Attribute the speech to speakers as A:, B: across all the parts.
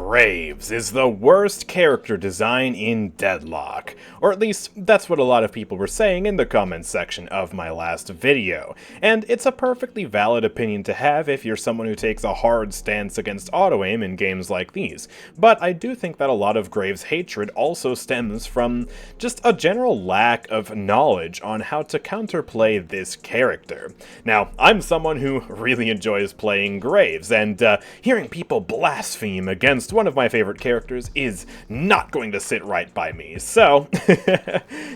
A: Graves is the worst character design in Deadlock, or at least that's what a lot of people were saying in the comments section of my last video, and it's a perfectly valid opinion to have if you're someone who takes a hard stance against auto-aim in games like these, but I do think that a lot of Graves' hatred also stems from just a general lack of knowledge on how to counterplay this character. Now, I'm someone who really enjoys playing Graves, and hearing people blaspheme against one of my favorite characters is not going to sit right by me. So,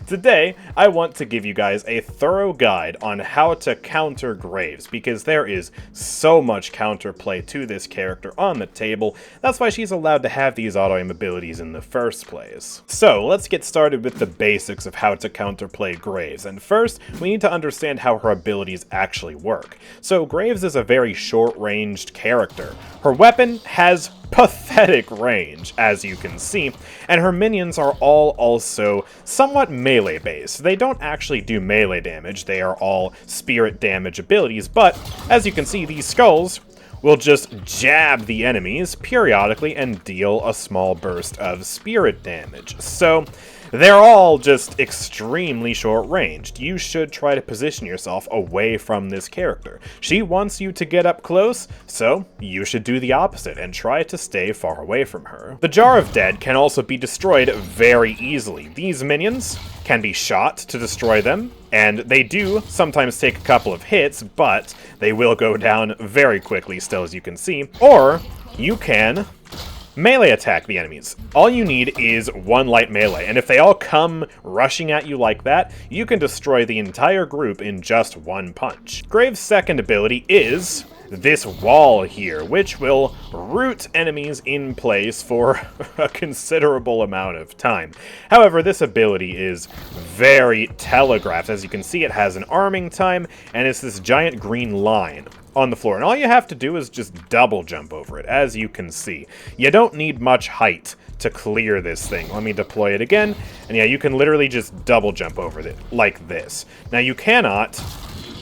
A: today I want to give you guys a thorough guide on how to counter Graves, because there is so much counterplay to this character on the table. That's why she's allowed to have these auto-aim abilities in the first place. So, let's get started with the basics of how to counterplay Graves, and first, we need to understand how her abilities actually work. So, Graves is a very short-ranged character. Her weapon has pathetic range, as you can see, and her minions are all also somewhat melee based. They don't actually do melee damage, they are all spirit damage abilities, but as you can see, these skulls will just jab the enemies periodically and deal a small burst of spirit damage. So they're all just extremely short-ranged. You should try to position yourself away from this character. She wants you to get up close, so you should do the opposite and try to stay far away from her. The Jar of Dead can also be destroyed very easily. These minions can be shot to destroy them, and they do sometimes take a couple of hits, but they will go down very quickly still, as you can see. Or you can melee attack the enemies. All you need is one light melee, and if they all come rushing at you like that, you can destroy the entire group in just one punch. Graves' second ability is this wall here, which will root enemies in place for a considerable amount of time. However, this ability is very telegraphed. As you can see, it has an arming time, and it's this giant green line on the floor, and all you have to do is just double jump over it, as you can see. You don't need much height to clear this thing. Let me deploy it again, and yeah, you can literally just double jump over it, like this. Now, you cannot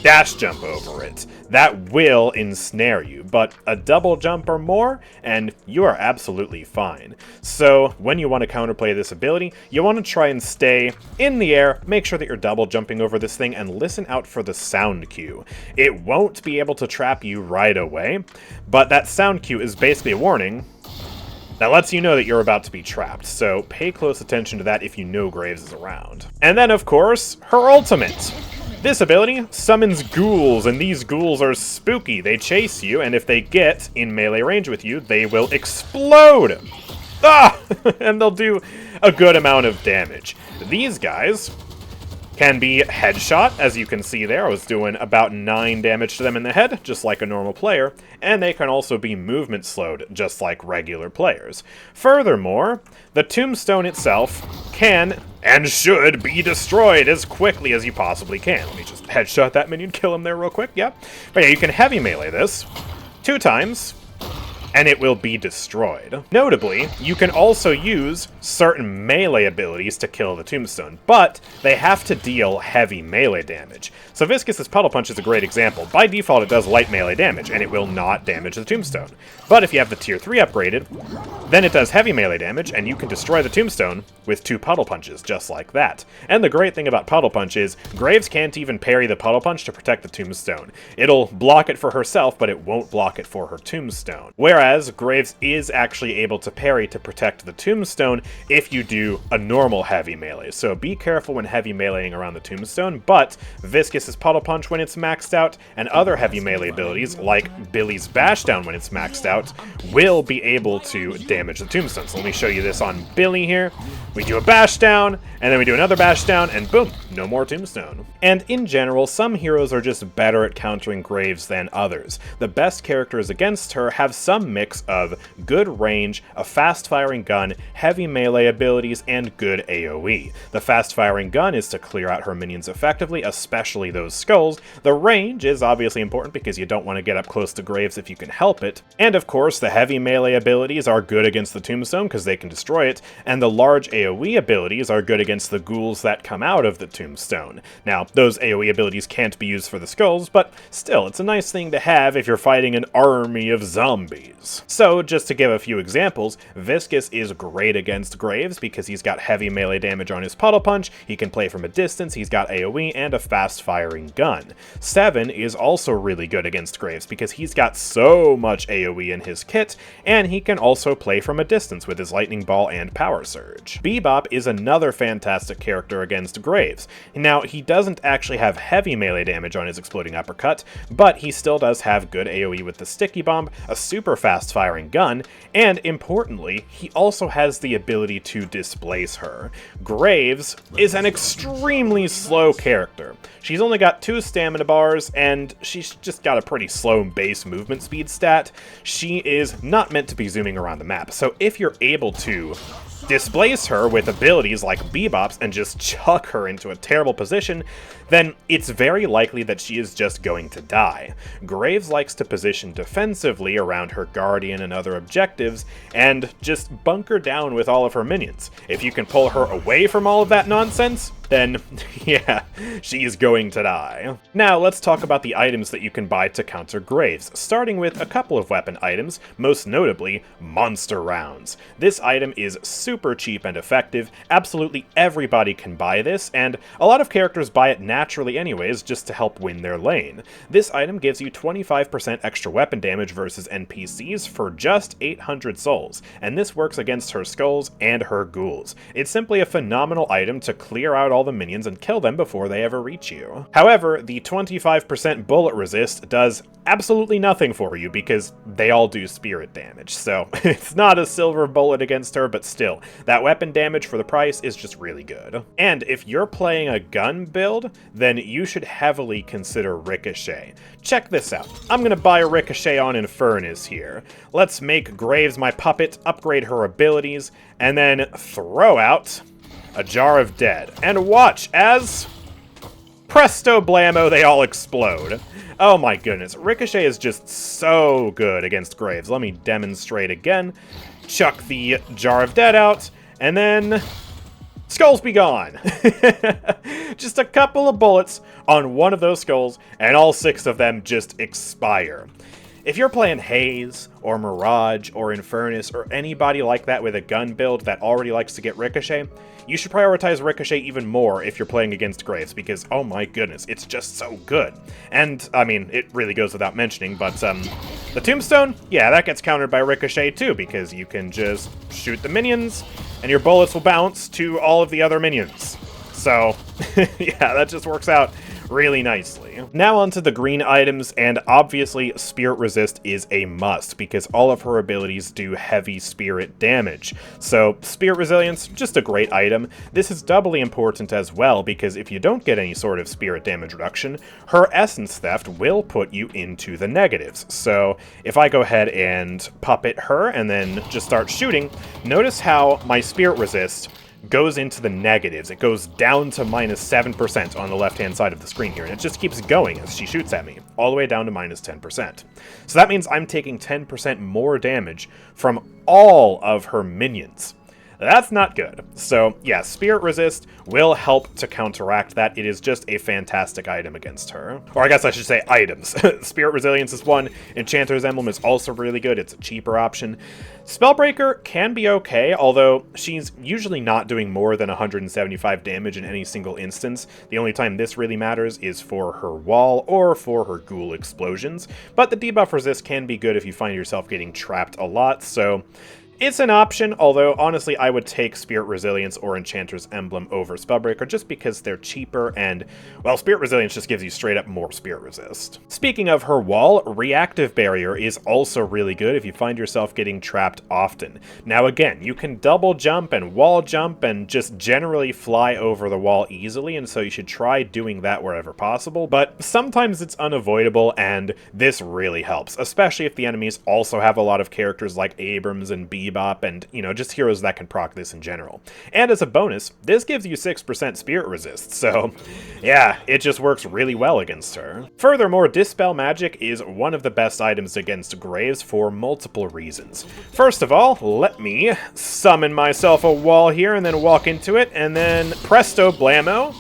A: dash jump over it. That will ensnare you, but a double jump or more, and you are absolutely fine. So, when you want to counterplay this ability, you want to try and stay in the air, make sure that you're double jumping over this thing, and listen out for the sound cue. It won't be able to trap you right away, but that sound cue is basically a warning that lets you know that you're about to be trapped, so pay close attention to that if you know Graves is around. And then, of course, her ultimate. This ability summons ghouls, and these ghouls are spooky. They chase you, and if they get in melee range with you, they will explode! Ah! And they'll do a good amount of damage. These guys can be headshot, as you can see there. I was doing about 9 damage to them in the head, just like a normal player, and they can also be movement slowed, just like regular players. Furthermore, the tombstone itself can and should be destroyed as quickly as you possibly can. Let me just headshot that minion, kill him there real quick, yeah. But yeah, you can heavy melee this 2 times, and it will be destroyed. Notably, you can also use certain melee abilities to kill the tombstone, but they have to deal heavy melee damage. So Viscus's Puddle Punch is a great example. By default, it does light melee damage, and it will not damage the tombstone. But if you have the tier 3 upgraded, then it does heavy melee damage, and you can destroy the tombstone with 2 Puddle Punches, just like that. And the great thing about Puddle Punch is, Graves can't even parry the Puddle Punch to protect the tombstone. It'll block it for herself, but it won't block it for her tombstone. Whereas Graves is actually able to parry to protect the tombstone if you do a normal heavy melee. So be careful when heavy meleeing around the tombstone, but Viscus's Puddle Punch when it's maxed out, and other heavy melee abilities, like Billy's Bashdown when it's maxed out, will be able to damage the tombstone. So let me show you this on Billy here. We do a Bashdown, and then we do another Bashdown, and boom, no more tombstone. And in general, some heroes are just better at countering Graves than others. The best characters against her have some mix of good range, a fast-firing gun, heavy melee abilities, and good AoE. The fast-firing gun is to clear out her minions effectively, especially those skulls. The range is obviously important because you don't want to get up close to Graves if you can help it. And of course, the heavy melee abilities are good against the Tombstone because they can destroy it, and the large AoE abilities are good against the ghouls that come out of the Tombstone. Now, those AoE abilities can't be used for the skulls, but still, it's a nice thing to have if you're fighting an army of zombies. So, just to give a few examples, Viscus is great against Graves because he's got heavy melee damage on his Puddle Punch, he can play from a distance, he's got AoE, and a fast-firing gun. Seven is also really good against Graves because he's got so much AoE in his kit, and he can also play from a distance with his Lightning Ball and Power Surge. Bebop is another fantastic character against Graves. Now, he doesn't actually have heavy melee damage on his Exploding Uppercut, but he still does have good AoE with the Sticky Bomb, a super fast-firing gun, and importantly, he also has the ability to displace her. Graves is an extremely slow character. She's only got 2 stamina bars, and she's just got a pretty slow base movement speed stat. She is not meant to be zooming around the map, so if you're able to displace her with abilities like Bebop's and just chuck her into a terrible position, then it's very likely that she is just going to die. Graves likes to position defensively around her Guardian and other objectives, and just bunker down with all of her minions. If you can pull her away from all of that nonsense, then yeah, she's going to die. Now let's talk about the items that you can buy to counter Graves, starting with a couple of weapon items, most notably Monster Rounds. This item is super cheap and effective, absolutely everybody can buy this, and a lot of characters buy it naturally anyways just to help win their lane. This item gives you 25% extra weapon damage versus NPCs for just 800 souls, and this works against her skulls and her ghouls. It's simply a phenomenal item to clear out all the minions and kill them before they ever reach you. However, the 25% bullet resist does absolutely nothing for you because they all do spirit damage, so it's not a silver bullet against her, but still, that weapon damage for the price is just really good. And if you're playing a gun build, then you should heavily consider Ricochet. Check this out. I'm gonna buy a Ricochet on Infernus here. Let's make Graves my puppet, upgrade her abilities, and then throw out a Jar of Dead. And watch as presto blammo, they all explode. Oh my goodness, Ricochet is just so good against Graves. Let me demonstrate again. Chuck the Jar of Dead out, and then skulls be gone. Just a couple of bullets on one of those skulls, and all 6 of them just expire. If you're playing Haze, or Mirage, or Infernus, or anybody like that with a gun build that already likes to get Ricochet, you should prioritize Ricochet even more if you're playing against Graves, because, oh my goodness, it's just so good. And, I mean, it really goes without mentioning, but, the Tombstone, yeah, that gets countered by Ricochet too, because you can just shoot the minions, and your bullets will bounce to all of the other minions. So, yeah, that just works out really nicely. Now onto the green items, and obviously Spirit Resist is a must because all of her abilities do heavy spirit damage. So Spirit Resilience, just a great item. This is doubly important as well because if you don't get any sort of spirit damage reduction, her Essence Theft will put you into the negatives. So if I go ahead and puppet her and then just start shooting, notice how my Spirit Resist goes into the negatives. It goes down to -7% on the left-hand side of the screen here, and it just keeps going as she shoots at me, all the way down to -10%. So that means I'm taking 10% more damage from all of her minions. That's not good. So yeah, Spirit Resist will help to counteract that. It is just a fantastic item against her. Or I guess I should say items. Spirit Resilience is one. Enchanter's Emblem is also really good. It's a cheaper option. Spellbreaker can be okay, although she's usually not doing more than 175 damage in any single instance. The only time this really matters is for her wall or for her ghoul explosions. But the debuff resist can be good if you find yourself getting trapped a lot, so it's an option, although honestly I would take Spirit Resilience or Enchanter's Emblem over Spellbreaker just because they're cheaper and, well, Spirit Resilience just gives you straight up more Spirit Resist. Speaking of her wall, Reactive Barrier is also really good if you find yourself getting trapped often. Now again, you can double jump and wall jump and just generally fly over the wall easily, and so you should try doing that wherever possible, but sometimes it's unavoidable and this really helps, especially if the enemies also have a lot of characters like Abrams and B Bebop, and, just heroes that can proc this in general. And as a bonus, this gives you 6% spirit resist, so yeah, it just works really well against her. Furthermore, Dispel Magic is one of the best items against Graves for multiple reasons. First of all, let me summon myself a wall here and then walk into it, and then presto blammo,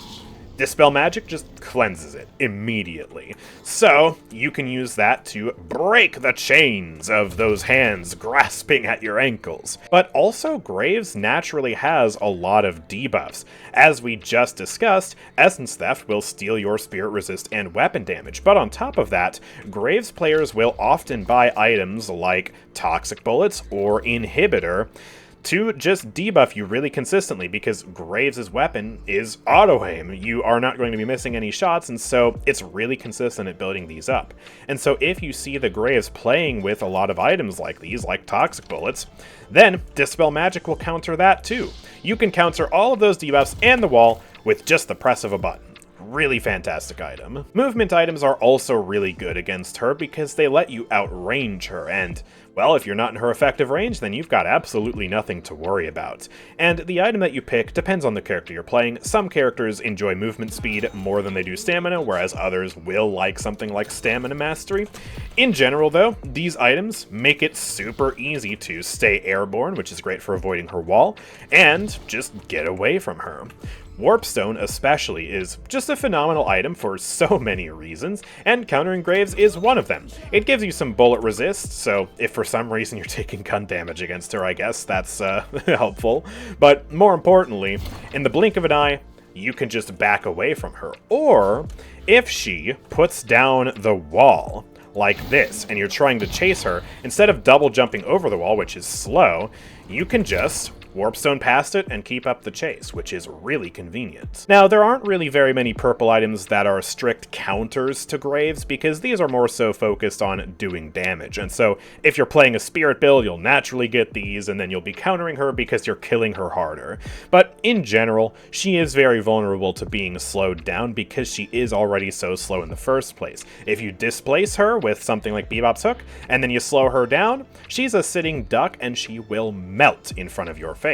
A: Dispel Magic just cleanses it immediately. So, you can use that to break the chains of those hands grasping at your ankles. But also, Graves naturally has a lot of debuffs. As we just discussed, Essence Theft will steal your spirit resist and weapon damage. But on top of that, Graves players will often buy items like Toxic Bullets or Inhibitor to just debuff you really consistently, because Graves' weapon is auto-aim. You are not going to be missing any shots, and so it's really consistent at building these up. And so if you see the Graves playing with a lot of items like these, like Toxic Bullets, then Dispel Magic will counter that too. You can counter all of those debuffs and the wall with just the press of a button. Really fantastic item. Movement items are also really good against her because they let you outrange her, and, well, if you're not in her effective range, then you've got absolutely nothing to worry about. And the item that you pick depends on the character you're playing. Some characters enjoy movement speed more than they do stamina, whereas others will like something like Stamina Mastery. In general, though, these items make it super easy to stay airborne, which is great for avoiding her wall, and just get away from her. Warpstone especially is just a phenomenal item for so many reasons, and countering Graves is one of them. It gives you some bullet resist, so if for some reason you're taking gun damage against her, I guess that's helpful. But more importantly, in the blink of an eye, you can just back away from her. Or, if she puts down the wall, like this, and you're trying to chase her, instead of double jumping over the wall, which is slow, you can just Warpstone past it and keep up the chase, which is really convenient. Now, there aren't really very many purple items that are strict counters to Graves, because these are more so focused on doing damage, and so if you're playing a spirit build, you'll naturally get these, and then you'll be countering her because you're killing her harder. But in general, she is very vulnerable to being slowed down because she is already so slow in the first place. If you displace her with something like Bebop's Hook, and then you slow her down, she's a sitting duck and she will melt in front of your face.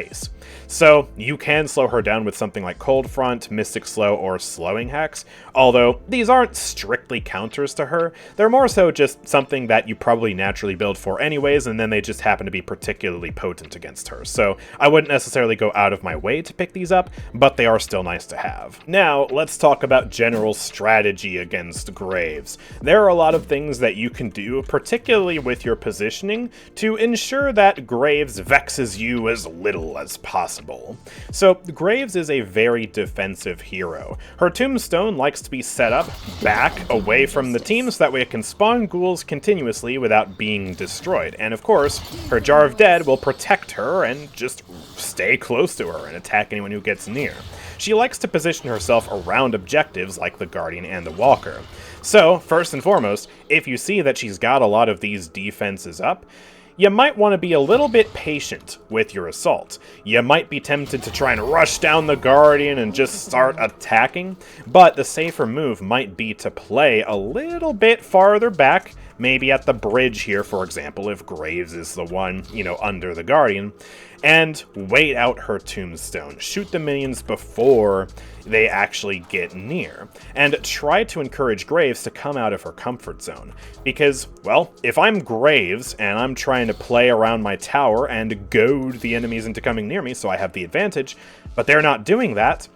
A: So you can slow her down with something like Cold Front, Mystic Slow, or Slowing Hex, although these aren't strictly counters to her. They're more so just something that you probably naturally build for anyways, and then they just happen to be particularly potent against her. So I wouldn't necessarily go out of my way to pick these up, but they are still nice to have. Now, let's talk about general strategy against Graves. There are a lot of things that you can do, particularly with your positioning, to ensure that Graves vexes you as little as possible. So Graves is a very defensive hero. Her tombstone likes to be set up back away from the team so that way it can spawn ghouls continuously without being destroyed. And of course, her Jar of Dead will protect her and just stay close to her and attack anyone who gets near. She likes to position herself around objectives like the Guardian and the Walker. So, first and foremost, if you see that she's got a lot of these defenses up, you might want to be a little bit patient with your assault. You might be tempted to try and rush down the Guardian and just start attacking, but the safer move might be to play a little bit farther back, maybe at the bridge here, for example, if Graves is the one, under the Guardian, and wait out her tombstone. Shoot the minions before they actually get near, and try to encourage Graves to come out of her comfort zone. Because, well, if I'm Graves and I'm trying to play around my tower and goad the enemies into coming near me so I have the advantage, but they're not doing that,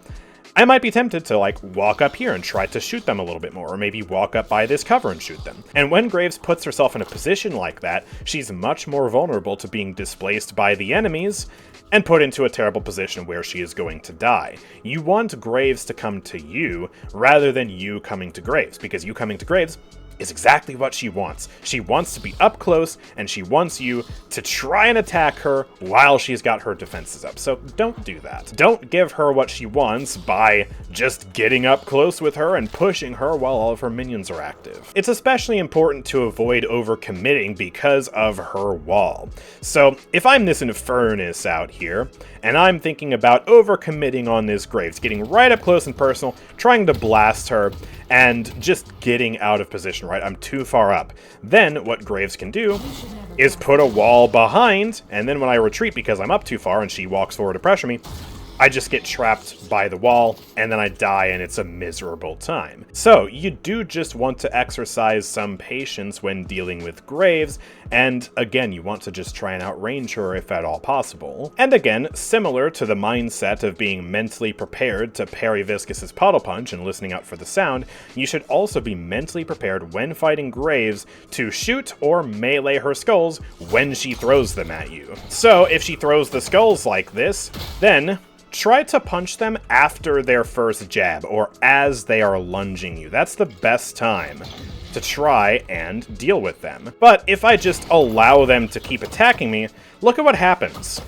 A: I might be tempted to, walk up here and try to shoot them a little bit more, or maybe walk up by this cover and shoot them. And when Graves puts herself in a position like that, she's much more vulnerable to being displaced by the enemies and put into a terrible position where she is going to die. You want Graves to come to you rather than you coming to Graves, because you coming to Graves is exactly what she wants. She wants to be up close, and she wants you to try and attack her while she's got her defenses up. So don't do that. Don't give her what she wants by just getting up close with her and pushing her while all of her minions are active. It's especially important to avoid overcommitting because of her wall. So if I'm this Infernus out here, and I'm thinking about overcommitting on this Graves, getting right up close and personal, trying to blast her, and just getting out of position, right? I'm too far up. Then what Graves can do is put a wall behind, and then when I retreat because I'm up too far and she walks forward to pressure me, I just get trapped by the wall, and then I die, and it's a miserable time. So, you do just want to exercise some patience when dealing with Graves, and again, you want to just try and outrange her if at all possible. And again, similar to the mindset of being mentally prepared to parry Viscus's Puddle Punch and listening out for the sound, you should also be mentally prepared when fighting Graves to shoot or melee her skulls when she throws them at you. So, if she throws the skulls like this, then try to punch them after their first jab, or as they are lunging you. That's the best time to try and deal with them. But if I just allow them to keep attacking me, look at what happens.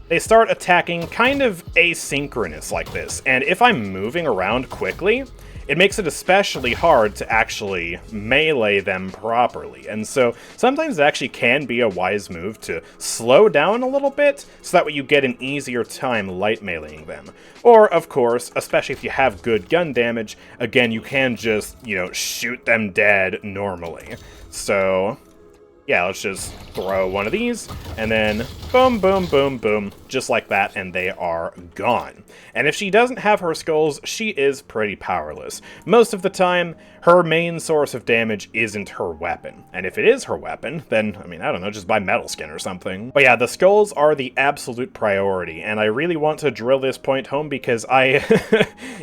A: They start attacking kind of asynchronous like this, and if I'm moving around quickly, it makes it especially hard to actually melee them properly. And so sometimes it actually can be a wise move to slow down a little bit so that way you get an easier time light meleeing them. Or, of course, especially if you have good gun damage, again, you can just, shoot them dead normally. So yeah, let's just throw one of these, and then boom, boom, boom, boom, just like that, and they are gone. And if she doesn't have her skulls, she is pretty powerless. Most of the time, her main source of damage isn't her weapon. And if it is her weapon, then, I don't know, just buy metal skin or something. But yeah, the skulls are the absolute priority, and I really want to drill this point home because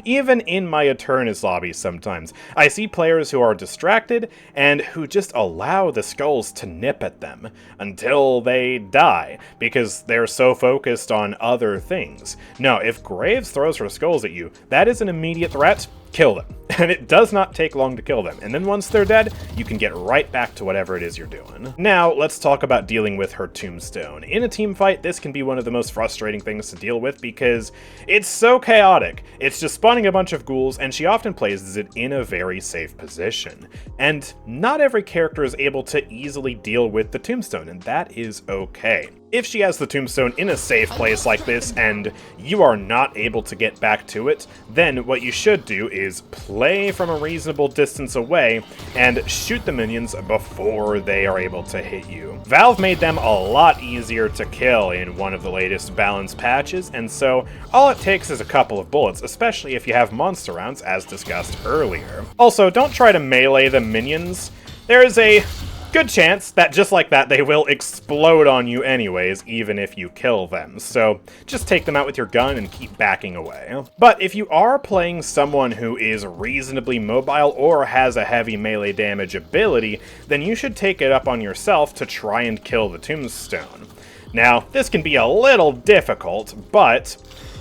A: even in my Eternus lobbies sometimes, I see players who are distracted and who just allow the skulls to nip at them until they die because they're so focused on other things. No, if Graves throws her skulls at you, that is an immediate threat. Kill them. And it does not take long to kill them. And then once they're dead, you can get right back to whatever it is you're doing. Now, let's talk about dealing with her tombstone. In a team fight, this can be one of the most frustrating things to deal with because it's so chaotic. It's just spawning a bunch of ghouls, and she often places it in a very safe position. And not every character is able to easily deal with the tombstone, and that is okay. If she has the tombstone in a safe place like this and you are not able to get back to it, then what you should do is play from a reasonable distance away and shoot the minions before they are able to hit you. Valve made them a lot easier to kill in one of the latest balance patches, and so all it takes is a couple of bullets, especially if you have monster rounds as discussed earlier. Also, don't try to melee the minions. There is a good chance that just like that they will explode on you anyways, even if you kill them. So just take them out with your gun and keep backing away. But if you are playing someone who is reasonably mobile or has a heavy melee damage ability, then you should take it up on yourself to try and kill the tombstone. Now, this can be a little difficult, but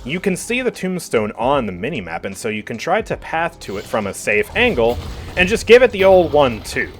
A: you can see the tombstone on the minimap, and so you can try to path to it from a safe angle and just give it the old 1-2.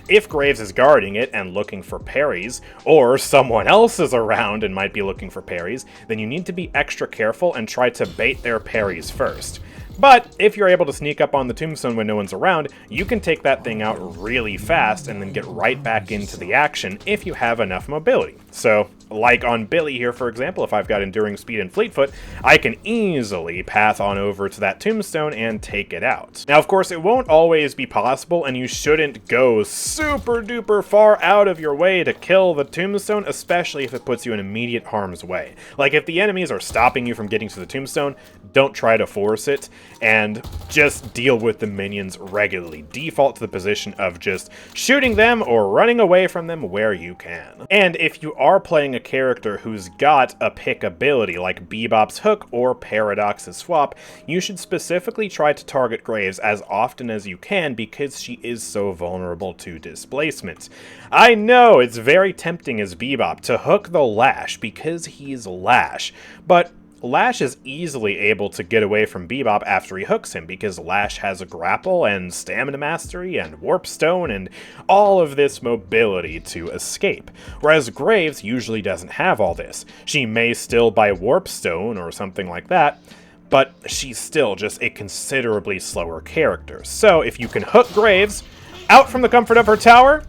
A: If Graves is guarding it and looking for parries, or someone else is around and might be looking for parries, then you need to be extra careful and try to bait their parries first. But if you're able to sneak up on the tombstone when no one's around, you can take that thing out really fast and then get right back into the action if you have enough mobility. So, like on Billy here, for example, if I've got Enduring Speed and Fleetfoot, I can easily path on over to that tombstone and take it out. Now, of course, it won't always be possible, and you shouldn't go super duper far out of your way to kill the tombstone, especially if it puts you in immediate harm's way. Like, if the enemies are stopping you from getting to the tombstone, don't try to force it, and just deal with the minions regularly. Default to the position of just shooting them or running away from them where you can. And if you are playing a character who's got a pick ability like Bebop's Hook or Paradox's Swap, you should specifically try to target Graves as often as you can because she is so vulnerable to displacement. I know it's very tempting as Bebop to hook the Lash because he's Lash, but Lash is easily able to get away from Bebop after he hooks him because Lash has a grapple and stamina mastery and warp stone and all of this mobility to escape, whereas Graves usually doesn't have all this. She may still buy warp stone or something like that, but she's still just a considerably slower character. So if you can hook Graves out from the comfort of her tower,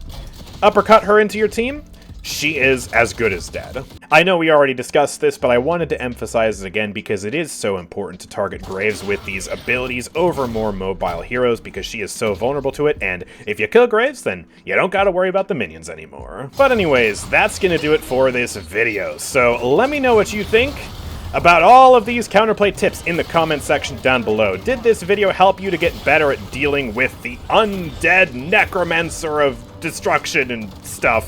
A: uppercut her into your team, she is as good as dead. I know we already discussed this, but I wanted to emphasize it again because it is so important to target Graves with these abilities over more mobile heroes because she is so vulnerable to it, and if you kill Graves, then you don't gotta worry about the minions anymore. But anyways, that's gonna do it for this video, so let me know what you think about all of these counterplay tips in the comment section down below. Did this video help you to get better at dealing with the undead necromancer of destruction and stuff?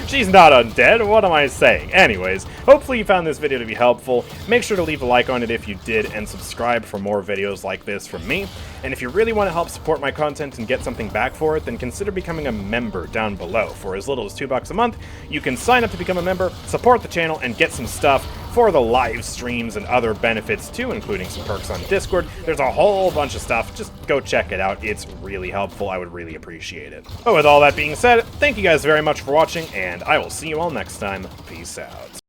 A: She's not undead, what am I saying? Anyways, hopefully you found this video to be helpful. Make sure to leave a like on it if you did, and subscribe for more videos like this from me. And if you really want to help support my content and get something back for it, then consider becoming a member down below. For as little as $2 a month, you can sign up to become a member, support the channel, and get some stuff for the live streams and other benefits too, including some perks on Discord. There's a whole bunch of stuff. Just go check it out. It's really helpful. I would really appreciate it. But with all that being said, thank you guys very much for watching, and I will see you all next time. Peace out.